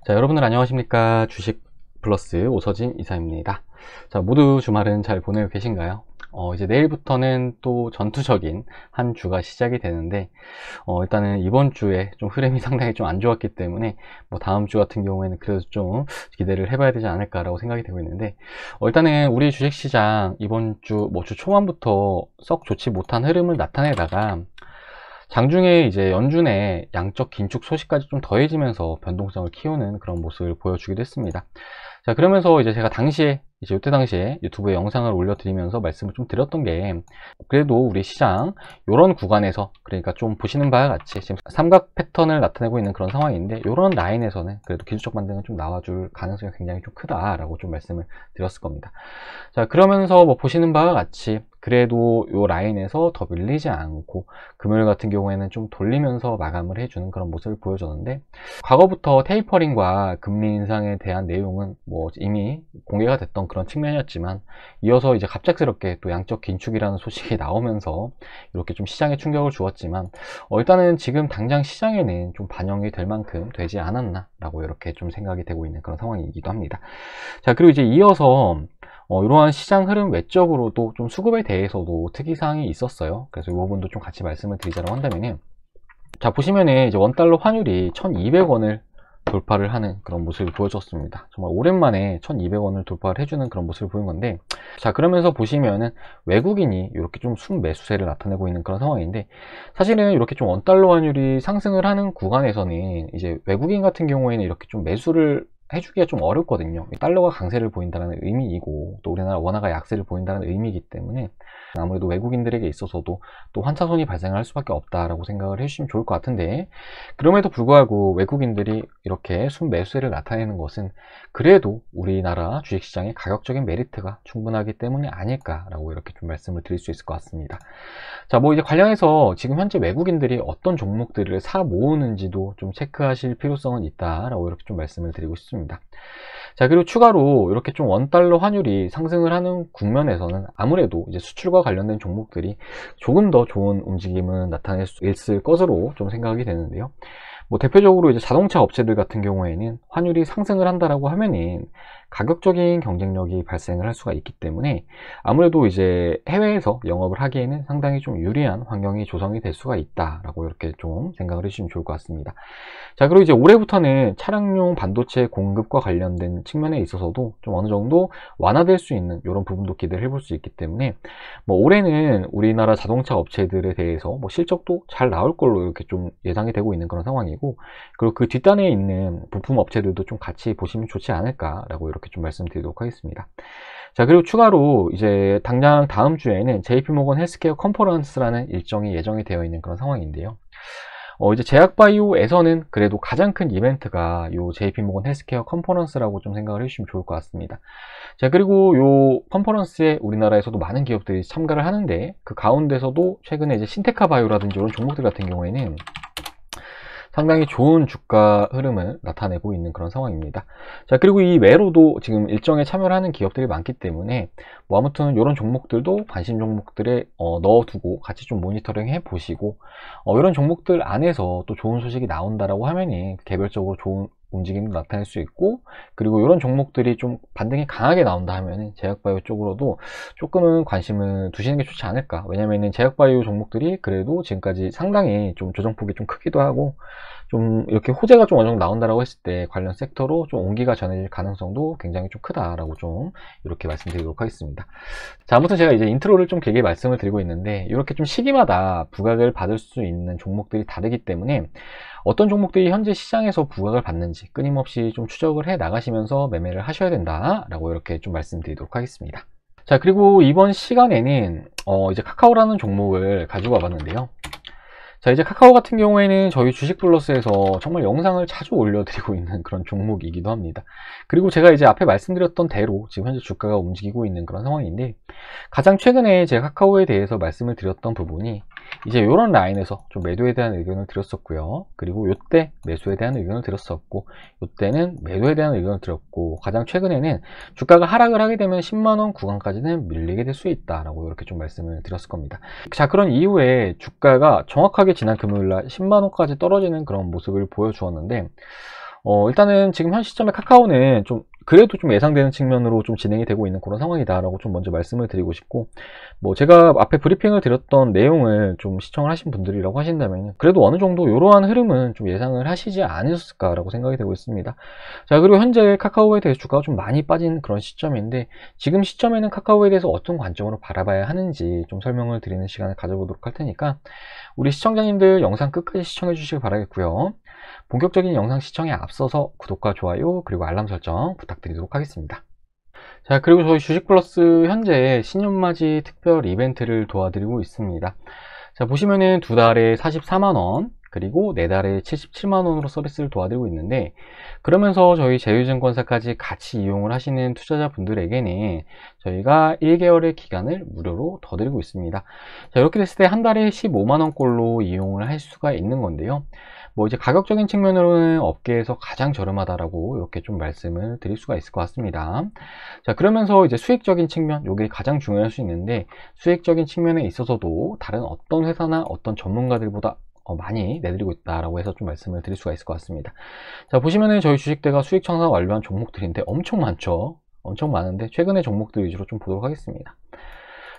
자, 여러분들 안녕하십니까? 주식 플러스 오서진 이사입니다. 자, 모두 주말은 잘 보내고 계신가요? 이제 내일부터는 또 전투적인 한 주가 시작이 되는데, 일단은 이번 주에 좀 흐름이 상당히 좀 안 좋았기 때문에, 다음 주 같은 경우에는 그래도 좀 기대를 해봐야 되지 않을까라고 생각이 되고 있는데, 일단은 우리 주식시장 이번 주, 주 초반부터 썩 좋지 못한 흐름을 나타내다가, 장중에 이제 연준의 양적 긴축 소식까지 좀 더해지면서 변동성을 키우는 그런 모습을 보여주기도 했습니다. 자, 그러면서 이제 제가 이때 당시에 유튜브에 영상을 올려드리면서 말씀을 좀 드렸던 게, 그래도 우리 시장, 요런 구간에서, 그러니까 좀 보시는 바와 같이 지금 삼각 패턴을 나타내고 있는 그런 상황인데, 요런 라인에서는 그래도 기술적 반등은 좀 나와줄 가능성이 굉장히 좀 크다라고 좀 말씀을 드렸을 겁니다. 자, 그러면서 보시는 바와 같이, 그래도 요 라인에서 더 밀리지 않고, 금요일 같은 경우에는 좀 돌리면서 마감을 해주는 그런 모습을 보여줬는데, 과거부터 테이퍼링과 금리 인상에 대한 내용은 이미 공개가 됐던 그런 측면이었지만, 이어서 이제 갑작스럽게 또 양적 긴축이라는 소식이 나오면서 이렇게 좀 시장에 충격을 주었지만, 일단은 지금 당장 시장에는 좀 반영이 될 만큼 되지 않았나 라고 이렇게 좀 생각이 되고 있는 그런 상황이기도 합니다. 자, 그리고 이제 이어서 이러한 시장 흐름 외적으로도 좀 수급에 대해서도 특이사항이 있었어요. 그래서 이 부분도 좀 같이 말씀을 드리자고 한다면은, 자, 보시면은 이제 원달러 환율이 1200원을 돌파를 하는 그런 모습을 보여줬습니다. 정말 오랜만에 1200원을 돌파를 해주는 그런 모습을 보인 건데, 자, 그러면서 보시면은 외국인이 이렇게 좀 순매수세를 나타내고 있는 그런 상황인데, 사실은 이렇게 좀 원달러 환율이 상승을 하는 구간에서는 이제 외국인 같은 경우에는 이렇게 좀 매수를 해주기가 좀 어렵거든요. 달러가 강세를 보인다는 의미이고, 또 우리나라 원화가 약세를 보인다는 의미이기 때문에 아무래도 외국인들에게 있어서도 또 환차손이 발생할 수밖에 없다라고 생각을 해주시면 좋을 것 같은데, 그럼에도 불구하고 외국인들이 이렇게 순매수세를 나타내는 것은 그래도 우리나라 주식시장의 가격적인 메리트가 충분하기 때문이 아닐까라고 이렇게 좀 말씀을 드릴 수 있을 것 같습니다. 자, 이제 관련해서 지금 현재 외국인들이 어떤 종목들을 사 모으는지도 좀 체크하실 필요성은 있다라고 이렇게 좀 말씀을 드리고 싶습니다. 자, 그리고 추가로 이렇게 좀 원달러 환율이 상승을 하는 국면에서는 아무래도 이제 수출과 관련된 종목들이 조금 더 좋은 움직임을 나타낼 수 있을 것으로 좀 생각이 되는데요. 대표적으로 이제 자동차 업체들 같은 경우에는 환율이 상승을 한다라고 하면은 가격적인 경쟁력이 발생을 할 수가 있기 때문에 아무래도 이제 해외에서 영업을 하기에는 상당히 좀 유리한 환경이 조성이 될 수가 있다라고 이렇게 좀 생각을 해주시면 좋을 것 같습니다. 자, 그리고 이제 올해부터는 차량용 반도체 공급과 관련된 측면에 있어서도 좀 어느 정도 완화될 수 있는 이런 부분도 기대를 해볼 수 있기 때문에 올해는 우리나라 자동차 업체들에 대해서 실적도 잘 나올 걸로 이렇게 좀 예상이 되고 있는 그런 상황이고, 그리고 그 뒷단에 있는 부품 업체들도 좀 같이 보시면 좋지 않을까라고 이렇게 좀 말씀드리도록 하겠습니다. 자, 그리고 추가로 이제 당장 다음 주에는 JP모건 헬스케어 컨퍼런스라는 일정이 예정이 되어 있는 그런 상황인데요. 이제 제약바이오에서는 그래도 가장 큰 이벤트가 요 JP모건 헬스케어 컨퍼런스라고 좀 생각을 해주시면 좋을 것 같습니다. 자, 그리고 요 컨퍼런스에 우리나라에서도 많은 기업들이 참가를 하는데, 그 가운데서도 최근에 이제 신테카 바이오라든지 이런 종목들 같은 경우에는 상당히 좋은 주가 흐름을 나타내고 있는 그런 상황입니다. 자, 그리고 이 외로도 지금 일정에 참여를 하는 기업들이 많기 때문에 아무튼 이런 종목들도 관심 종목들에 넣어두고 같이 좀 모니터링 해 보시고, 이런 종목들 안에서 또 좋은 소식이 나온다라고 하면은 개별적으로 좋은 움직임도 나타낼 수 있고, 그리고 이런 종목들이 좀 반등이 강하게 나온다 하면은 제약바이오 쪽으로도 조금은 관심을 두시는 게 좋지 않을까. 왜냐면은 제약바이오 종목들이 그래도 지금까지 상당히 좀 조정폭이 좀 크기도 하고, 좀 이렇게 호재가 좀 어느 정도 나온다라고 했을 때 관련 섹터로 좀 온기가 전해질 가능성도 굉장히 좀 크다라고 좀 이렇게 말씀드리도록 하겠습니다. 자, 아무튼 제가 이제 인트로를 좀 길게 말씀을 드리고 있는데, 이렇게 좀 시기마다 부각을 받을 수 있는 종목들이 다르기 때문에 어떤 종목들이 현재 시장에서 부각을 받는지 끊임없이 좀 추적을 해 나가시면서 매매를 하셔야 된다라고 이렇게 좀 말씀드리도록 하겠습니다. 자, 그리고 이번 시간에는 이제 카카오라는 종목을 가지고 와봤는데요. 자, 이제 카카오 같은 경우에는 저희 주식플러스에서 정말 영상을 자주 올려드리고 있는 그런 종목이기도 합니다. 그리고 제가 이제 앞에 말씀드렸던 대로 지금 현재 주가가 움직이고 있는 그런 상황인데, 가장 최근에 제가 카카오에 대해서 말씀을 드렸던 부분이 이제 이런 라인에서 좀 매도에 대한 의견을 드렸었고요. 그리고 이때 매수에 대한 의견을 드렸었고, 이때는 매도에 대한 의견을 드렸고, 가장 최근에는 주가가 하락을 하게 되면 10만원 구간까지는 밀리게 될 수 있다라고 이렇게 좀 말씀을 드렸을 겁니다. 자, 그런 이후에 주가가 정확하게 지난 금요일날 10만원까지 떨어지는 그런 모습을 보여주었는데, 일단은 지금 현 시점에 카카오는 좀 그래도 좀 예상되는 측면으로 좀 진행이 되고 있는 그런 상황이다라고 좀 먼저 말씀을 드리고 싶고, 뭐 제가 앞에 브리핑을 드렸던 내용을 좀 시청을 하신 분들이라고 하신다면 그래도 어느 정도 이러한 흐름은 좀 예상을 하시지 않으셨을까라고 생각이 되고 있습니다. 자, 그리고 현재 카카오에 대해서 주가가 좀 많이 빠진 그런 시점인데, 지금 시점에는 카카오에 대해서 어떤 관점으로 바라봐야 하는지 좀 설명을 드리는 시간을 가져보도록 할 테니까 우리 시청자님들 영상 끝까지 시청해 주시길 바라겠고요. 본격적인 영상 시청에 앞서서 구독과 좋아요 그리고 알람 설정 부탁드리도록 하겠습니다. 자, 그리고 저희 주식플러스 현재 신년맞이 특별 이벤트를 도와드리고 있습니다. 자, 보시면은 2달에 44만원 그리고 4달에 77만원으로 서비스를 도와드리고 있는데, 그러면서 저희 제휴증권사까지 같이 이용을 하시는 투자자분들에게는 저희가 1개월의 기간을 무료로 더 드리고 있습니다. 자, 이렇게 됐을 때 한 달에 15만원꼴로 이용을 할 수가 있는 건데요. 뭐 이제 가격적인 측면으로는 업계에서 가장 저렴하다라고 이렇게 좀 말씀을 드릴 수가 있을 것 같습니다. 자, 그러면서 이제 수익적인 측면, 요게 가장 중요할 수 있는데, 수익적인 측면에 있어서도 다른 어떤 회사나 어떤 전문가들보다 많이 내드리고 있다라고 해서 좀 말씀을 드릴 수가 있을 것 같습니다. 자, 보시면은 저희 주식대가 수익 청산 완료한 종목들인데 엄청 많죠. 엄청 많은데 최근의 종목들 위주로 좀 보도록 하겠습니다.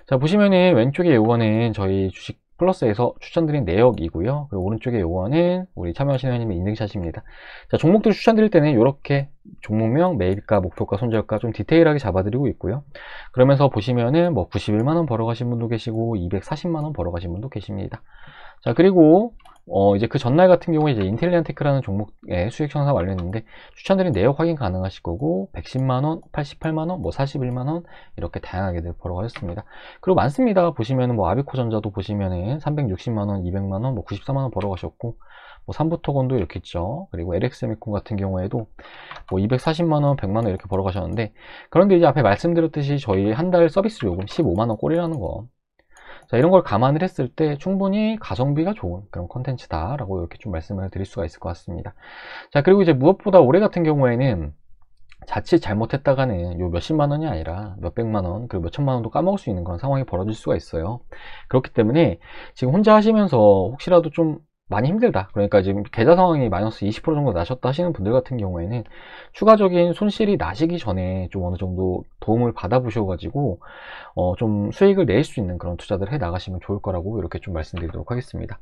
자, 보시면은 왼쪽에 요거는 저희 주식 플러스에서 추천드린 내역이고요. 그리고 오른쪽에 요거는 우리 참여하시는 회원님의 인증샷입니다. 자, 종목들 추천드릴 때는 이렇게 종목명, 매입가, 목표가, 손절가 좀 디테일하게 잡아드리고 있고요. 그러면서 보시면은 뭐 91만원 벌어가신 분도 계시고 240만원 벌어가신 분도 계십니다. 자, 그리고 이제 그 전날 같은 경우에 이제 인텔리안테크라는 종목의 수익 청산 완료했는데 추천드린 내역 확인 가능하실 거고 110만원, 88만원, 뭐 41만원 이렇게 다양하게들 벌어가셨습니다. 그리고 많습니다. 보시면은 뭐 아비코전자도 보시면은 360만원, 200만원, 뭐 94만원 벌어가셨고, 뭐 삼부토건도 이렇게 있죠. 그리고 LX세미콘 같은 경우에도 뭐 240만원, 100만원 이렇게 벌어가셨는데, 그런데 이제 앞에 말씀드렸듯이 저희 한 달 서비스 요금 15만원 꼴이라는 거, 자, 이런 걸 감안을 했을 때 충분히 가성비가 좋은 그런 콘텐츠다 라고 이렇게 좀 말씀을 드릴 수가 있을 것 같습니다. 자, 그리고 이제 무엇보다 올해 같은 경우에는 자칫 잘못했다가는 요 몇십만 원이 아니라 몇백만 원 그리고 몇천만 원도 까먹을 수 있는 그런 상황이 벌어질 수가 있어요. 그렇기 때문에 지금 혼자 하시면서 혹시라도 좀 많이 힘들다, 그러니까 지금 계좌 상황이 마이너스 20% 정도 나셨다 하시는 분들 같은 경우에는 추가적인 손실이 나시기 전에 좀 어느 정도 도움을 받아 보셔가지고 좀 수익을 낼 수 있는 그런 투자들을 해 나가시면 좋을 거라고 이렇게 좀 말씀드리도록 하겠습니다.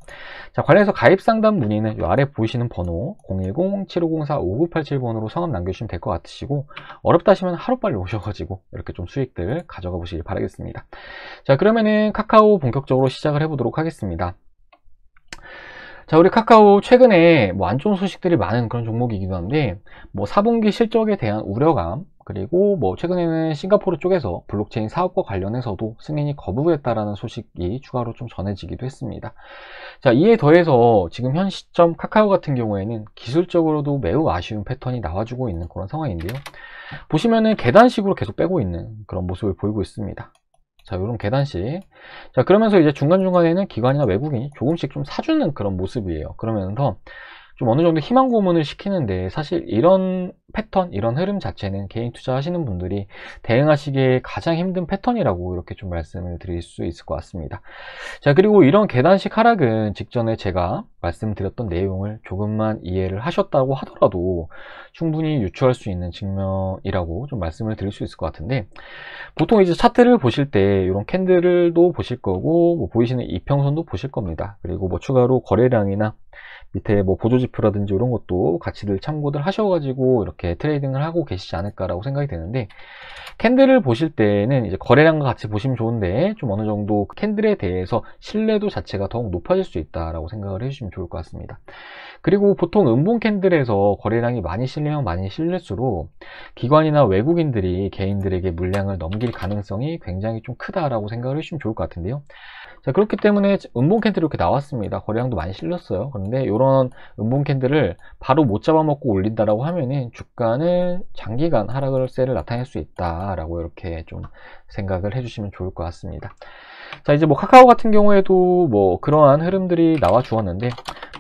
자, 관련해서 가입 상담 문의는 이 아래 보이시는 번호 010-7504-5987번으로 성함 남겨주시면 될 것 같으시고, 어렵다 하시면 하루빨리 오셔가지고 이렇게 좀 수익들 가져가 보시길 바라겠습니다. 자, 그러면은 카카오 본격적으로 시작을 해 보도록 하겠습니다. 자, 우리 카카오 최근에 뭐 안 좋은 소식들이 많은 그런 종목이기도 한데, 뭐 4분기 실적에 대한 우려감, 그리고 뭐 최근에는 싱가포르 쪽에서 블록체인 사업과 관련해서도 승인이 거부됐다라는 소식이 추가로 좀 전해지기도 했습니다. 자, 이에 더해서 지금 현 시점 카카오 같은 경우에는 기술적으로도 매우 아쉬운 패턴이 나와주고 있는 그런 상황인데요. 보시면은 계단식으로 계속 빼고 있는 그런 모습을 보이고 있습니다. 자, 요런 계단식. 자, 그러면서 이제 중간중간에는 기관이나 외국인이 조금씩 좀 사주는 그런 모습이에요. 그러면서 좀 어느 정도 희망 고문을 시키는데, 사실 이런 패턴, 이런 흐름 자체는 개인 투자하시는 분들이 대응하시기에 가장 힘든 패턴이라고 이렇게 좀 말씀을 드릴 수 있을 것 같습니다. 자, 그리고 이런 계단식 하락은 직전에 제가 말씀드렸던 내용을 조금만 이해를 하셨다고 하더라도 충분히 유추할 수 있는 측면이라고 좀 말씀을 드릴 수 있을 것 같은데, 보통 이제 차트를 보실 때 이런 캔들도 보실 거고, 뭐 보이시는 이평선도 보실 겁니다. 그리고 뭐 추가로 거래량이나 밑에 뭐 보조지표라든지 이런 것도 같이들 참고들 하셔가지고 이렇게 트레이딩을 하고 계시지 않을까라고 생각이 되는데, 캔들을 보실 때는 이제 거래량과 같이 보시면 좋은데, 좀 어느 정도 캔들에 대해서 신뢰도 자체가 더욱 높아질 수 있다라고 생각을 해주시면 좋을 것 같습니다. 그리고 보통 음봉 캔들에서 거래량이 많이 실리면 많이 실릴수록 기관이나 외국인들이 개인들에게 물량을 넘길 가능성이 굉장히 좀 크다라고 생각을 해주시면 좋을 것 같은데요. 자, 그렇기 때문에 음봉 캔들이 이렇게 나왔습니다. 거래량도 많이 실렸어요. 그런데 이런 음봉 캔들을 바로 못 잡아먹고 올린다라고 하면은 주가는 장기간 하락세를 나타낼 수 있다라고 이렇게 좀 생각을 해주시면 좋을 것 같습니다. 자, 이제 뭐 카카오 같은 경우에도 뭐 그러한 흐름들이 나와 주었는데,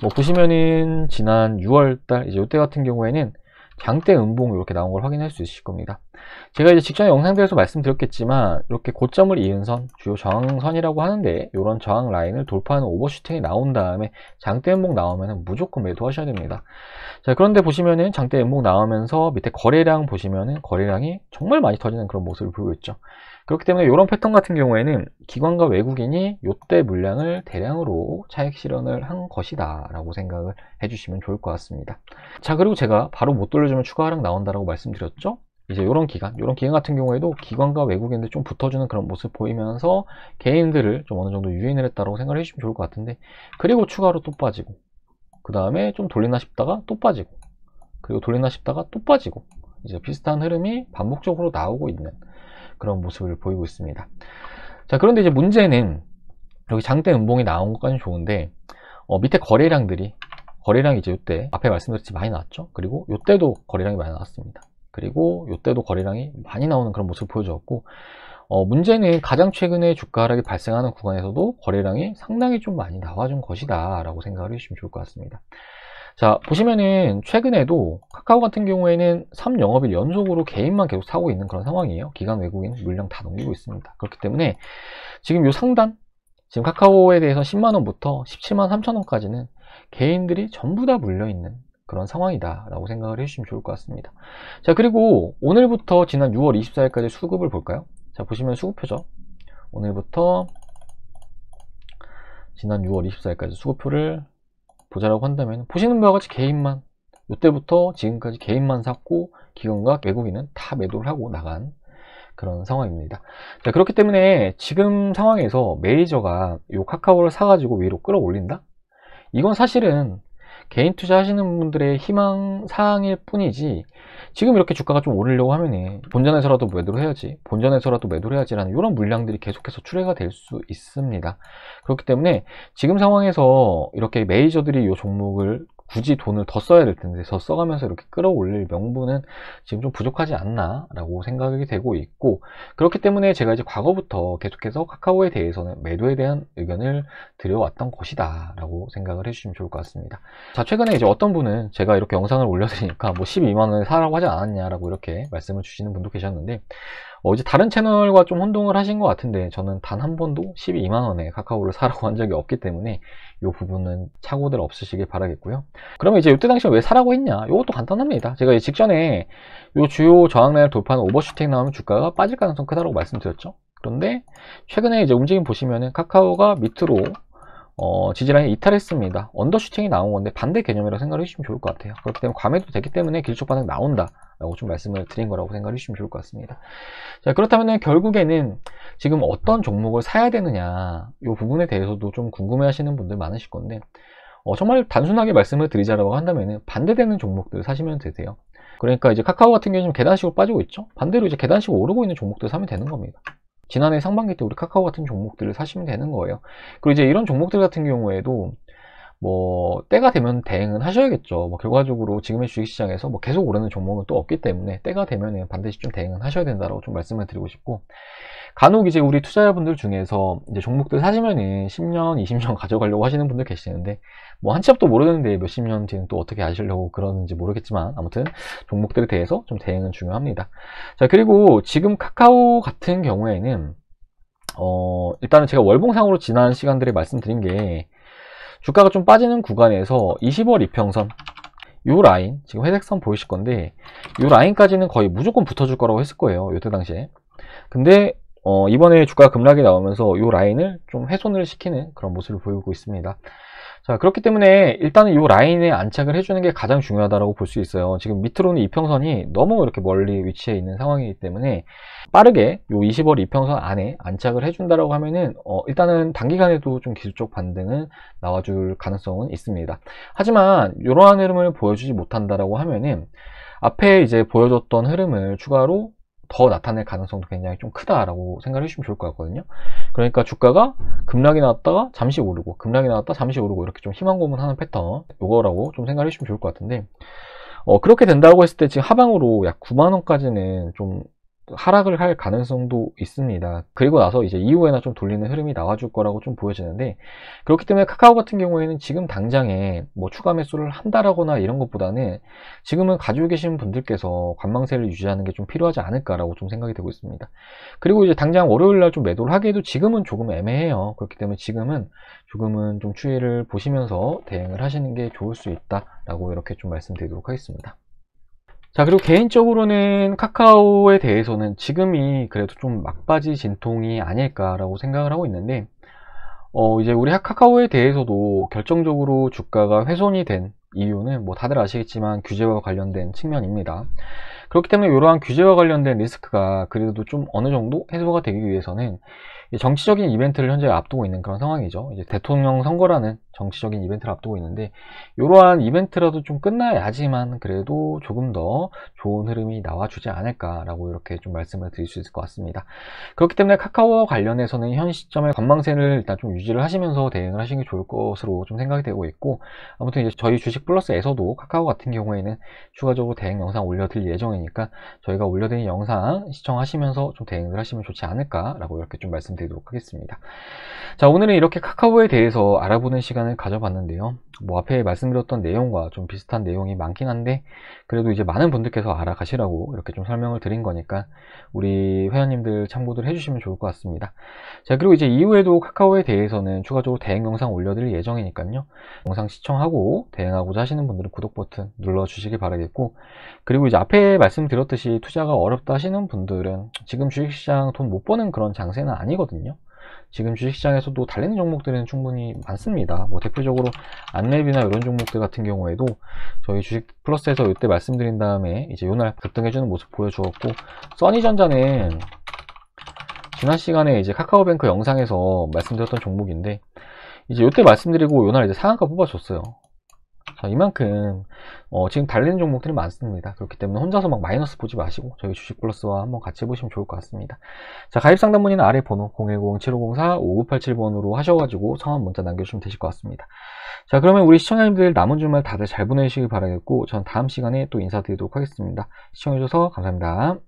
뭐 보시면은 지난 6월달 이제 이때 같은 경우에는 장대 음봉 이렇게 나온 걸 확인할 수 있으실 겁니다. 제가 이제 직전에 영상들에서 말씀드렸겠지만 이렇게 고점을 이은 선, 주요 저항선이라고 하는데 이런 저항 라인을 돌파하는 오버슈팅이 나온 다음에 장대 음봉 나오면 무조건 매도하셔야 됩니다. 자, 그런데 보시면은 장대 음봉 나오면서 밑에 거래량 보시면은 거래량이 정말 많이 터지는 그런 모습을 보이고 있죠. 그렇기 때문에 이런 패턴 같은 경우에는 기관과 외국인이 이때 물량을 대량으로 차익 실현을 한 것이다 라고 생각을 해주시면 좋을 것 같습니다. 자, 그리고 제가 바로 못 돌려주면 추가 하락 나온다라고 말씀드렸죠. 이제 이런 기간 같은 경우에도 기관과 외국인들 좀 붙어주는 그런 모습 보이면서 개인들을 좀 어느 정도 유인을 했다고 생각을 해주시면 좋을 것 같은데, 그리고 추가로 또 빠지고, 그 다음에 좀 돌리나 싶다가 또 빠지고, 그리고 돌리나 싶다가 또 빠지고, 이제 비슷한 흐름이 반복적으로 나오고 있는 그런 모습을 보이고 있습니다. 자, 그런데 이제 문제는 여기 장대 음봉이 나온 것까지는 좋은데 밑에 거래량이 이제 이때 앞에 말씀드렸듯이 많이 나왔죠. 그리고 이때도 거래량이 많이 나왔습니다. 그리고 이때도 거래량이 많이 나오는 그런 모습을 보여줬고, 문제는 가장 최근에 주가 하락이 발생하는 구간에서도 거래량이 상당히 좀 많이 나와준 것이다 라고 생각을 해주시면 좋을 것 같습니다. 자, 보시면은 최근에도 카카오 같은 경우에는 3영업일 연속으로 개인만 계속 사고 있는 그런 상황이에요. 기관 외국인 물량 다 넘기고 있습니다. 그렇기 때문에 지금 요 상단, 지금 카카오에 대해서 10만원부터 17만 3천원까지는 개인들이 전부 다 물려있는 그런 상황이다 라고 생각을 해주시면 좋을 것 같습니다. 자, 그리고 오늘부터 지난 6월 24일까지 수급을 볼까요? 자, 보시면 수급표죠. 오늘부터 지난 6월 24일까지 수급표를 보자라고 한다면 보시는 바와 같이 개인만, 이때부터 지금까지 개인만 샀고 기관과 외국인은 다 매도를 하고 나간 그런 상황입니다. 자, 그렇기 때문에 지금 상황에서 메이저가 이 카카오를 사가지고 위로 끌어올린다? 이건 사실은 개인 투자 하시는 분들의 희망 사항일 뿐이지, 지금 이렇게 주가가 좀 오르려고 하면은 본전에서라도 매도를 해야지, 본전에서라도 매도를 해야지라는 이런 물량들이 계속해서 출회가 될 수 있습니다. 그렇기 때문에 지금 상황에서 이렇게 메이저들이 이 종목을 굳이 돈을 더 써야 될 텐데 더 써가면서 이렇게 끌어올릴 명분은 지금 좀 부족하지 않나 라고 생각이 되고 있고, 그렇기 때문에 제가 이제 과거부터 계속해서 카카오에 대해서는 매도에 대한 의견을 드려왔던 것이다 라고 생각을 해주시면 좋을 것 같습니다. 자, 최근에 이제 어떤 분은 제가 이렇게 영상을 올려드리니까 뭐 12만원에 사라고 하지 않았냐라고 이렇게 말씀을 주시는 분도 계셨는데, 이제 다른 채널과 좀 혼동을 하신 것 같은데, 저는 단 한 번도 12만원에 카카오를 사라고 한 적이 없기 때문에 이 부분은 착오들 없으시길 바라겠고요. 그러면 이제 이때 당시에 왜 사라고 했냐? 이것도 간단합니다. 제가 직전에 이 주요 저항라인을 돌파하는 오버슈팅 나오면 주가가 빠질 가능성 크다고 말씀드렸죠. 그런데 최근에 이제 움직임 보시면은 카카오가 밑으로 지지라인 이탈했습니다. 언더슈팅이 나온 건데 반대 개념이라고 생각을 해주시면 좋을 것 같아요. 그렇기 때문에 과매도 되기 때문에 길쭉 반응 나온다 라고 좀 말씀을 드린 거라고 생각을 해주시면 좋을 것 같습니다. 자, 그렇다면 결국에는 지금 어떤 종목을 사야 되느냐, 이 부분에 대해서도 좀 궁금해 하시는 분들 많으실 건데, 정말 단순하게 말씀을 드리자라고 한다면 반대되는 종목들 사시면 되세요. 그러니까 이제 카카오 같은 경우는 계단식으로 빠지고 있죠. 반대로 이제 계단식으로 오르고 있는 종목들 사면 되는 겁니다. 지난해 상반기 때 우리 카카오 같은 종목들을 사시면 되는 거예요. 그리고 이제 이런 종목들 같은 경우에도 뭐 때가 되면 대응은 하셔야겠죠. 뭐 결과적으로 지금의 주식시장에서 뭐 계속 오르는 종목은 또 없기 때문에 때가 되면 반드시 좀 대응은 하셔야 된다고 좀 말씀을 드리고 싶고, 간혹 이제 우리 투자자분들 중에서 이제 종목들 사시면은 10년, 20년 가져가려고 하시는 분들 계시는데, 뭐 한 치 앞도 모르는데 몇십 년 뒤는 또 어떻게 아시려고 그러는지 모르겠지만, 아무튼 종목들에 대해서 좀 대응은 중요합니다. 자, 그리고 지금 카카오 같은 경우에는 일단은 제가 월봉상으로 지난 시간들에 말씀드린 게, 주가가 좀 빠지는 구간에서 20월 이평선 요 라인, 지금 회색선 보이실 건데 요 라인까지는 거의 무조건 붙어줄 거라고 했을 거예요, 요때 당시에. 근데 이번에 주가 급락이 나오면서 요 라인을 좀 훼손을 시키는 그런 모습을 보이고 있습니다. 자, 그렇기 때문에 일단은 이 라인에 안착을 해주는 게 가장 중요하다고 볼 수 있어요. 지금 밑으로는 이평선이 너무 이렇게 멀리 위치해 있는 상황이기 때문에 빠르게 요 20월 이평선 안에 안착을 해준다라고 하면은 일단은 단기간에도 좀 기술적 반등은 나와줄 가능성은 있습니다. 하지만 이러한 흐름을 보여주지 못한다라고 하면은 앞에 이제 보여줬던 흐름을 추가로 더 나타낼 가능성도 굉장히 좀 크다라고 생각을 해주시면 좋을 것 같거든요. 그러니까 주가가 급락이 나왔다가 잠시 오르고, 급락이 나왔다 잠시 오르고, 이렇게 좀 희망 고문하는 패턴, 요거라고 좀 생각을 해주시면 좋을 것 같은데, 그렇게 된다고 했을 때 지금 하방으로 약 9만원까지는 좀 하락을 할 가능성도 있습니다. 그리고 나서 이제 이후에나 좀 돌리는 흐름이 나와줄 거라고 좀 보여지는데, 그렇기 때문에 카카오 같은 경우에는 지금 당장에 뭐 추가 매수를 한다라거나 이런 것보다는 지금은 가지고 계신 분들께서 관망세를 유지하는 게 좀 필요하지 않을까라고 좀 생각이 되고 있습니다. 그리고 이제 당장 월요일날 좀 매도를 하기에도 지금은 조금 애매해요. 그렇기 때문에 지금은 조금은 좀 추이를 보시면서 대응을 하시는 게 좋을 수 있다라고 이렇게 좀 말씀드리도록 하겠습니다. 자, 그리고 개인적으로는 카카오에 대해서는 지금이 그래도 좀 막바지 진통이 아닐까라고 생각을 하고 있는데, 이제 우리 카카오에 대해서도 결정적으로 주가가 훼손이 된 이유는 뭐 다들 아시겠지만 규제와 관련된 측면입니다. 그렇기 때문에 이러한 규제와 관련된 리스크가 그래도 좀 어느 정도 해소가 되기 위해서는 정치적인 이벤트를 현재 앞두고 있는 그런 상황이죠. 이제 대통령 선거라는 정치적인 이벤트를 앞두고 있는데, 이러한 이벤트라도 좀 끝나야지만 그래도 조금 더 좋은 흐름이 나와주지 않을까라고 이렇게 좀 말씀을 드릴 수 있을 것 같습니다. 그렇기 때문에 카카오와 관련해서는 현 시점에 관망세를 일단 좀 유지를 하시면서 대응을 하시는 게 좋을 것으로 좀 생각이 되고 있고, 아무튼 이제 저희 주식 플러스에서도 카카오 같은 경우에는 추가적으로 대응 영상 올려드릴 예정이니까 저희가 올려드린 영상 시청하시면서 좀 대응을 하시면 좋지 않을까라고 이렇게 좀 말씀드리도록 하겠습니다. 자, 오늘은 이렇게 카카오에 대해서 알아보는 시간을 가져봤는데요. 뭐 앞에 말씀드렸던 내용과 좀 비슷한 내용이 많긴 한데, 그래도 이제 많은 분들께서 알아가시라고 이렇게 좀 설명을 드린 거니까 우리 회원님들 참고들 해주시면 좋을 것 같습니다. 자, 그리고 이제 이후에도 카카오에 대해서는 추가적으로 대응 영상 올려드릴 예정이니까요. 영상 시청하고 대응하고자 하시는 분들은 구독 버튼 눌러주시기 바라겠고, 그리고 이제 앞에 말씀드렸듯이 투자가 어렵다 하시는 분들은 지금 주식시장 돈 못 버는 그런 장세는 아니거든요. 지금 주식시장에서도 달리는 종목들은 충분히 많습니다. 뭐 대표적으로 안랩이나 이런 종목들 같은 경우에도 저희 주식 플러스에서 이때 말씀드린 다음에 이제 요날 급등해주는 모습 보여주었고, 써니전자는 지난 시간에 이제 카카오뱅크 영상에서 말씀드렸던 종목인데, 이제 요때 말씀드리고 요날 이제 상한가 뽑아줬어요. 자, 이만큼 지금 달리는 종목들이 많습니다. 그렇기 때문에 혼자서 막 마이너스 보지 마시고 저희 주식 플러스와 한번 같이 해보시면 좋을 것 같습니다. 자, 가입 상담 문의는 아래 번호 010-7504-5987번으로 하셔가지고 성함 문자 남겨주시면 되실 것 같습니다. 자, 그러면 우리 시청자님들 남은 주말 다들 잘 보내시길 바라겠고, 전 다음 시간에 또 인사드리도록 하겠습니다. 시청해주셔서 감사합니다.